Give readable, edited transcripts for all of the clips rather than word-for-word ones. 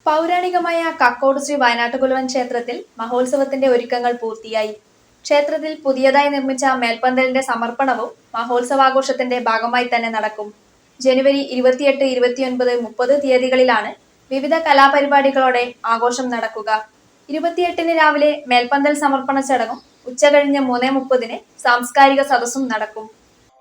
പൗരാണികമായ കക്കോട് ശ്രീ വയനാട്ടുകുലവൻ ക്ഷേത്രത്തിൽ മഹോത്സവത്തിന്റെ ഒരുക്കങ്ങൾ പൂർത്തിയായി. ക്ഷേത്രത്തിൽ പുതിയതായി നിർമ്മിച്ച മേൽപ്പന്തലിന്റെ സമർപ്പണവും മഹോത്സവാഘോഷത്തിന്റെ ഭാഗമായി തന്നെ നടക്കും. ജനുവരി 28, 29, 30 തീയതികളിലാണ് വിവിധ കലാപരിപാടികളോടെ ആഘോഷം നടക്കുക. 28-ന് രാവിലെ മേൽപ്പന്തൽ സമർപ്പണ ചടങ്ങും ഉച്ചകഴിഞ്ഞ് 3:30-ന് സാംസ്കാരിക സദസ്സും നടക്കും.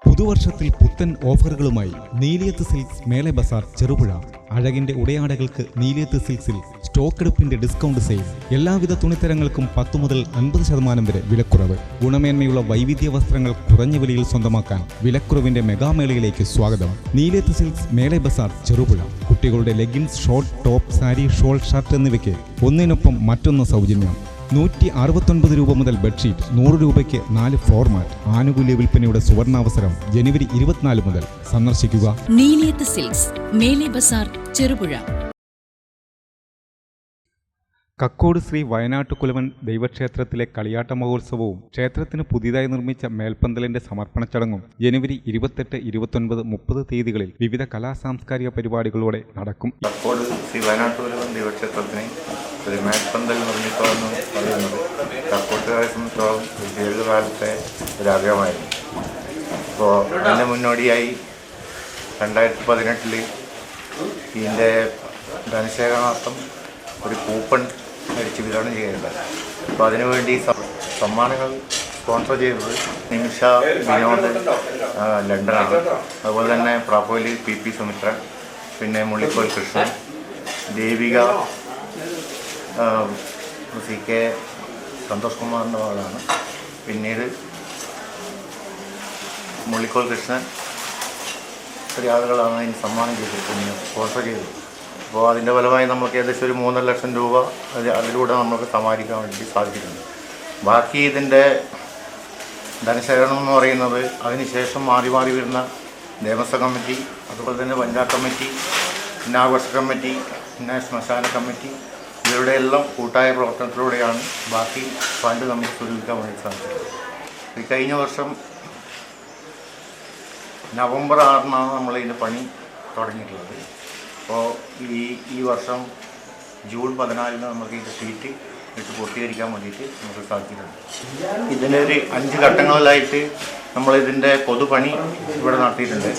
പുതുവർഷത്തിൽ പുത്തൻ ഓഫറുകളുമായി നീലിയത്ത് സിൽക്സ് മേളെ ബസാർ ചെറുപുഴ. അഴകിന്റെ ഉടയാടകൾക്ക് നീലിയത്ത് സിൽക്സിൽ സ്റ്റോക്കെടുപ്പിന്റെ ഡിസ്കൗണ്ട് സെയിൽ. എല്ലാവിധ തുണിത്തരങ്ങൾക്കും 10 മുതൽ 50% വരെ വിലക്കുറവ്. ഗുണമേന്മയുള്ള വൈവിധ്യ വസ്ത്രങ്ങൾ കുറഞ്ഞ വിലയിൽ സ്വന്തമാക്കാൻ വിലക്കുറവിന്റെ മെഗാമേളയിലേക്ക് സ്വാഗതം. നീലിയത്ത് സിൽക്സ് മേളെ ബസാർ ചെറുപുഴ. കുട്ടികളുടെ leggings, short, top, sari, shawl, shirt എന്നിവയ്ക്ക് ഒന്നിനൊപ്പം മറ്റൊന്ന് സൗജന്യം. 169 രൂപ മുതൽ ബെഡ്ഷീറ്റ്, 100 രൂപയ്ക്ക് 4 ഫ്ലോർ മാറ്റ്. ആനുകൂല്യ വിൽപ്പനയുടെ സുവർണാവസരം ജനുവരി 24 മുതൽ. സന്ദർശിക്കുക നീലിയത്ത് സിൽക്സ് മേലെ ബസാർ ചെറുപുഴ. കക്കോട് ശ്രീ വയനാട്ടുകുലവൻ ദൈവക്ഷേത്രത്തിലെ കളിയാട്ട മഹോത്സവവും ക്ഷേത്രത്തിന് പുതിയതായി നിർമ്മിച്ച മേൽപ്പന്തലിന്റെ സമർപ്പണ ചടങ്ങും ജനുവരി 28, 29, 30 തീയതികളിൽ വിവിധ കലാസാംസ്കാരിക പരിപാടികളോടെ നടക്കും. കക്കോട് ശ്രീ വയനാട്ടുകുലവൻ ദൈവക്ഷേത്രത്തിന് ഒരു മേൽപ്പന്തൽ നിർമ്മിക്കണമെന്ന് പറയുന്നത് കക്കോട്ടുകാരെ സംബന്ധിച്ചോളം ദീർഘകാലത്തെ ഒരാഗ്രഹമായിരുന്നു. അപ്പോൾ അതിൻ്റെ മുന്നോടിയായി 2018 ഇതിൻ്റെ ധനശേഖരണാർത്ഥം ഒരു കൂപ്പൺ അടിച്ച് വിതരണം ചെയ്യുന്നുണ്ട്. അപ്പോൾ അതിനുവേണ്ടി സമ്മാനങ്ങൾ സ്പോൺസർ ചെയ്തത് നിമിഷ വിനോദ് ലണ്ടനാണ്. അതുപോലെ തന്നെ പ്രാപ്പോലി PP സുമിത്ര, പിന്നെ മുള്ളിക്കോൽ കൃഷ്ണൻ, ദേവിക CK സന്തോഷ് കുമാറിൻ്റെ മകളാണ്. പിന്നീട് മുള്ളിക്കോൽ കൃഷ്ണൻ ഇത്രയും ആളുകളാണ് ഇതിന് സമ്മാനം ചെയ്തിട്ട് സ്പോൺസർ ചെയ്തത്. അപ്പോൾ അതിൻ്റെ ഫലമായി നമുക്ക് ഏകദേശം ഒരു 3.5 ലക്ഷം രൂപ അതിലൂടെ നമുക്ക് സമാഹരിക്കാൻ വേണ്ടി സാധിച്ചിട്ടുണ്ട്. ബാക്കി ഇതിൻ്റെ ധനശേഖരണം എന്ന് പറയുന്നത് അതിനുശേഷം മാറി മാറി വരുന്ന ദേവസ്വം കമ്മിറ്റി, അതുപോലെ തന്നെ പഞ്ചായത്ത് കമ്മിറ്റി, പിന്നെ ആഘോഷ കമ്മിറ്റി, പിന്നെ ശ്മശാന കമ്മിറ്റി, ഇവരുടെ എല്ലാം കൂട്ടായ പ്രവർത്തനത്തിലൂടെയാണ് ബാക്കി ഫണ്ട് നമുക്ക് സ്വരൂപിക്കാൻ വേണ്ടി സാധിച്ചത്. ഈ കഴിഞ്ഞ വർഷം നവംബർ 6-നാണ് നമ്മളിതിൻ്റെ പണി തുടങ്ങിയിട്ടുള്ളത്. അപ്പോൾ ഈ വർഷം ജൂൺ 14-ന് നമുക്ക് ഇതിൻ്റെ ഷീറ്റ് ഇട്ട് പൂർത്തീകരിക്കാൻ വേണ്ടിയിട്ട് നമുക്ക് സാധിച്ചിട്ടുണ്ട്. ഇതിനൊരു 5 ഘട്ടങ്ങളിലായിട്ട് നമ്മളിതിൻ്റെ പൊതുപണി ഇവിടെ നടത്തിയിട്ടുണ്ട്.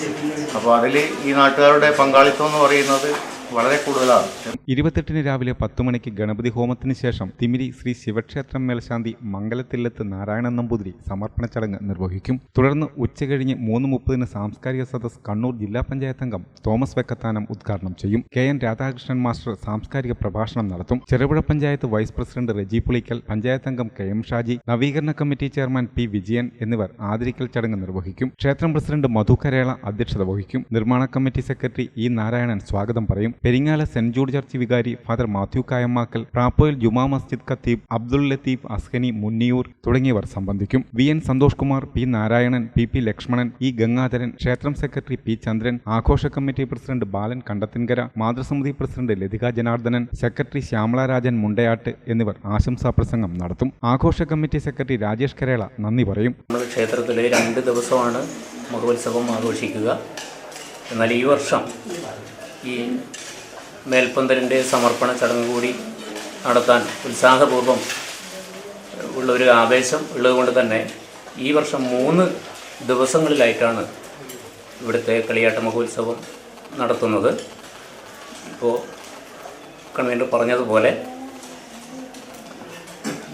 അപ്പോൾ അതിൽ ഈ നാട്ടുകാരുടെ പങ്കാളിത്തം എന്ന് പറയുന്നത് വളരെ കൂടുതലാണ്. 28-ന് രാവിലെ 10 മണിക്ക് ഗണപതി ഹോമത്തിന് ശേഷം തിമിരി ശ്രീ ശിവക്ഷേത്രം മേൽശാന്തി മംഗലത്തില്ലത്ത് നാരായണൻ നമ്പൂതിരി സമർപ്പണ ചടങ്ങ് നിർവഹിക്കും. തുടർന്ന് ഉച്ചകഴിഞ്ഞ് 3:30-ന് സാംസ്കാരിക സദസ് കണ്ണൂർ ജില്ലാ പഞ്ചായത്ത് അംഗം തോമസ് വെക്കത്താനം ഉദ്ഘാടനം ചെയ്യും. KN രാധാകൃഷ്ണൻ മാസ്റ്റർ സാംസ്കാരിക പ്രഭാഷണം നടത്തും. ചെറുപുഴ പഞ്ചായത്ത് വൈസ് പ്രസിഡന്റ് റെജി പുളിക്കൽ, പഞ്ചായത്ത് അംഗം KM ഷാജി, നവീകരണ കമ്മിറ്റി ചെയർമാൻ P വിജയൻ എന്നിവർ ആദരിക്കൽ ചടങ്ങ് നിർവഹിക്കും. ക്ഷേത്രം പ്രസിഡന്റ് മധു കരേള അധ്യക്ഷത വഹിക്കും. നിർമ്മാണ കമ്മിറ്റി സെക്രട്ടറി E നാരായണൻ സ്വാഗതം പറയും. പെരിങ്ങാല സെന്റ് ജൂഡ് ചർച്ച് വികാരി ഫാദർ മാത്യു കായമ്മാക്കൽ, പ്രാപ്പോയിൽ ജുമാ മസ്ജിദ് ഖത്തീബ് അബ്ദുൾ ലത്തീഫ് അസ്കനി മുന്നിയൂർ തുടങ്ങിയവർ സംബന്ധിക്കും. VN Santhosh Kumar, P Narayanan, PP Lakshmanan, E Gangadharan, ക്ഷേത്രം സെക്രട്ടറി P ചന്ദ്രൻ, ആഘോഷ കമ്മിറ്റി പ്രസിഡന്റ് ബാലൻ കണ്ടത്തിൻകര, മാതൃസമിതി പ്രസിഡന്റ് ലതിക ജനാർദ്ദനൻ, സെക്രട്ടറി ശ്യാമള രാജൻ മുണ്ടയാട്ട് എന്നിവർ ആശംസാ പ്രസംഗം നടത്തും. ആഘോഷ കമ്മിറ്റി സെക്രട്ടറി രാജേഷ് കരേള നന്ദി പറയും. ക്ഷേത്രത്തിലെ 2 ദിവസമാണ് മഹോത്സവം ആഘോഷിക്കുക. എന്നാൽ ഈ വർഷം ഈ മേൽപ്പന്തലിൻ്റെ സമർപ്പണ ചടങ്ങ് കൂടി നടത്താൻ ഉത്സാഹപൂർവ്വം ഉള്ളൊരു ആവേശം ഉള്ളതുകൊണ്ട് തന്നെ ഈ വർഷം 3 ദിവസങ്ങളിലായിട്ടാണ് ഇവിടുത്തെ കളിയാട്ട മഹോത്സവം നടത്തുന്നത്. ഇപ്പോൾ കൺവീനർ പറഞ്ഞതുപോലെ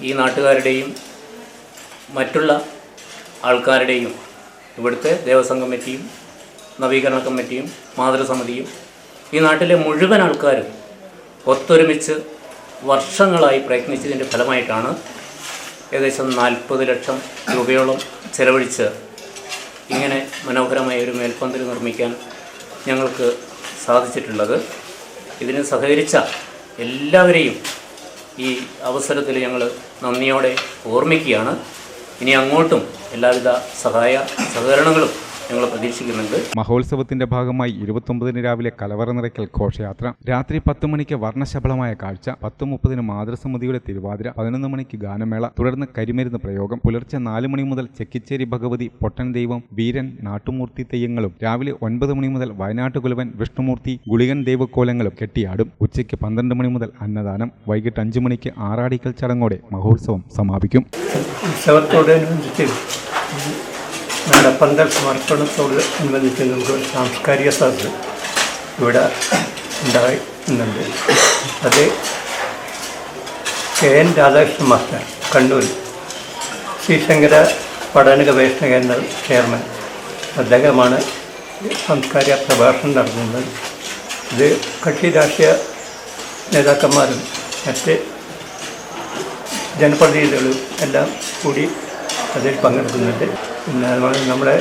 ഈ നാട്ടുകാരുടെയും മറ്റുള്ള ആൾക്കാരുടെയും ഇവിടുത്തെ ദേവസ്വം കമ്മിറ്റിയും നവീകരണ കമ്മിറ്റിയും മാതൃസമിതിയും ഈ നാട്ടിലെ മുഴുവൻ ആൾക്കാരും ഒത്തൊരുമിച്ച് വർഷങ്ങളായി പ്രയത്നിച്ചതിൻ്റെ ഫലമായിട്ടാണ് ഏകദേശം 40 ലക്ഷം രൂപയോളം ചെലവഴിച്ച് ഇങ്ങനെ മനോഹരമായ ഒരു മേൽപ്പന്തൽ നിർമ്മിക്കാൻ ഞങ്ങൾക്ക് സാധിച്ചിട്ടുള്ളത്. ഇതിന് സഹകരിച്ച എല്ലാവരെയും ഈ അവസരത്തിൽ ഞങ്ങൾ നന്ദിയോടെ ഓർമ്മിക്കുകയാണ്. ഇനി അങ്ങോട്ടും എല്ലാവിധ സഹകരണങ്ങളും ഞങ്ങൾ പ്രതീക്ഷിക്കുന്നുണ്ട്. മഹോത്സവത്തിന്റെ ഭാഗമായി 29 രാവിലെ കലവറ നിറയ്ക്കൽ ഘോഷയാത്ര, രാത്രി 10 മണിക്ക് വർണ്ണശബളമായ കാഴ്ച, 10:30 മാതൃസമിതിയുടെ തിരുവാതിര, 11 മണിക്ക് ഗാനമേള, തുടർന്ന് കരിമരുന്ന് പ്രയോഗം, പുലർച്ചെ 4 മണി മുതൽ ചെക്കിച്ചേരി ഭഗവതി, പൊട്ടൻ ദൈവം, വീരൻ, നാട്ടുമൂർത്തി തെയ്യങ്ങളും, രാവിലെ 9 മണി മുതൽ വയനാട്ടുകുലവൻ, വിഷ്ണുമൂർത്തി, ഗുളികൻ ദൈവക്കോലങ്ങളും കെട്ടിയാടും. ഉച്ചയ്ക്ക് 12 മണി മുതൽ അന്നദാനം, വൈകിട്ട് 5 മണിക്ക് ആറാടിക്കൽ ചടങ്ങോടെ മഹോത്സവം സമാപിക്കും. ഉത്സവത്തോടനുബന്ധിച്ച് നടപ്പന്തൽ സമർപ്പണത്തോടനുബന്ധിച്ച് നമുക്ക് സാംസ്കാരിക സദസ്സ് ഇവിടെ ഉണ്ടാകുന്നുണ്ട്. അത് KN രാധാകൃഷ്ണൻ മാസ്റ്റർ, കണ്ണൂർ ശ്രീശങ്കര പഠന ഗവേഷണ കേന്ദ്ര ചെയർമാൻ, അദ്ദേഹമാണ് സാംസ്കാരിക പ്രഭാഷണം നടത്തുന്നത്. ഇത് കക്ഷി രാഷ്ട്രീയ നേതാക്കന്മാരും മറ്റ് ജനപ്രതിനിധികളും എല്ലാം കൂടി അതിൽ പങ്കെടുക്കുന്നുണ്ട്. പിന്നെ നമ്മുടെ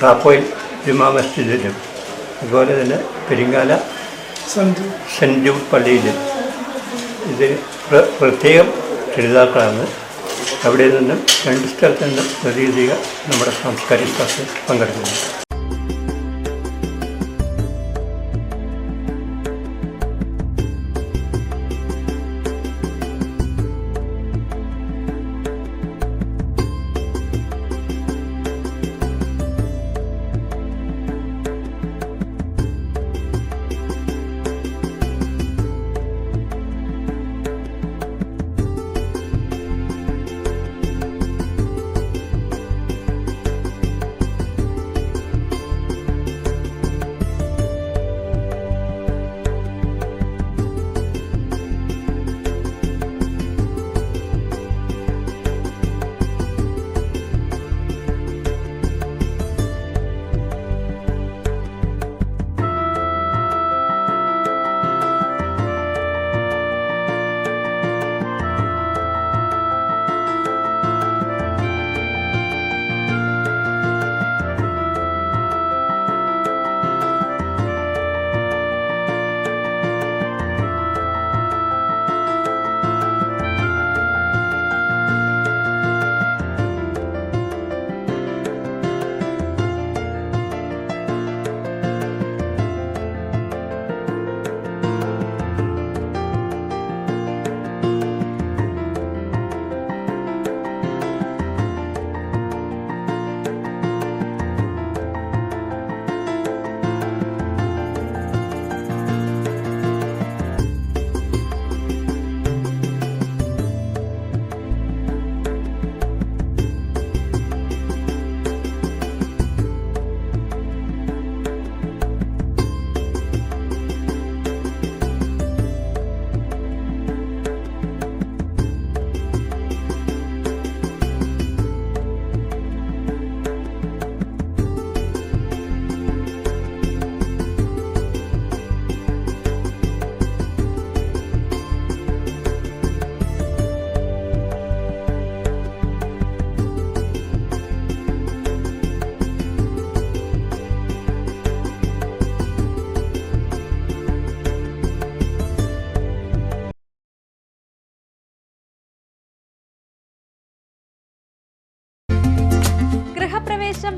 റാപ്പോയിൽ ജുമാ മസ്ജിദിലും അതുപോലെ തന്നെ പെരിങ്ങാല സെൻറ്റ് ജൂഡ് പള്ളിയിലും ഇത് പ്രത്യേകം രക്ഷിതാക്കളാണ്. അവിടെ നിന്നും 2 സ്ഥലത്ത് നിന്ന് പ്രതിനിധിക നമ്മുടെ സാംസ്കാരിക ക്ലാസ്സിൽ പങ്കെടുക്കുന്നു.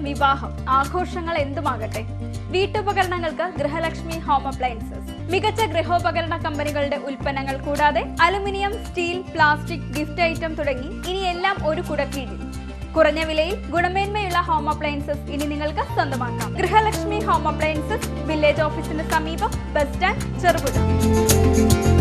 വിവാഹം, ആഘോഷങ്ങൾ എന്തുമാകട്ടെ, വീട്ടുപകരണങ്ങൾക്ക് ഗൃഹലക്ഷ്മി ഹോം അപ്ലയൻസസ്. മികച്ച ഗൃഹോപകരണ കമ്പനികളുടെ ഉൽപ്പന്നങ്ങൾ കൂടാതെ aluminium, steel, plastic, gift item തുടങ്ങി ഇനി എല്ലാം ഒരു കുടക്കീഴിൽ. കുറഞ്ഞ വിലയിൽ ഗുണമേന്മയുള്ള ഹോം അപ്ലയൻസസ് ഇനി നിങ്ങൾക്ക് സ്വന്തമാക്കാം. ഗൃഹലക്ഷ്മി ഹോം അപ്ലയൻസസ്, വില്ലേജ് ഓഫീസിന് സമീപം, ബസ് സ്റ്റാൻഡ്, ചെറുപുഴ.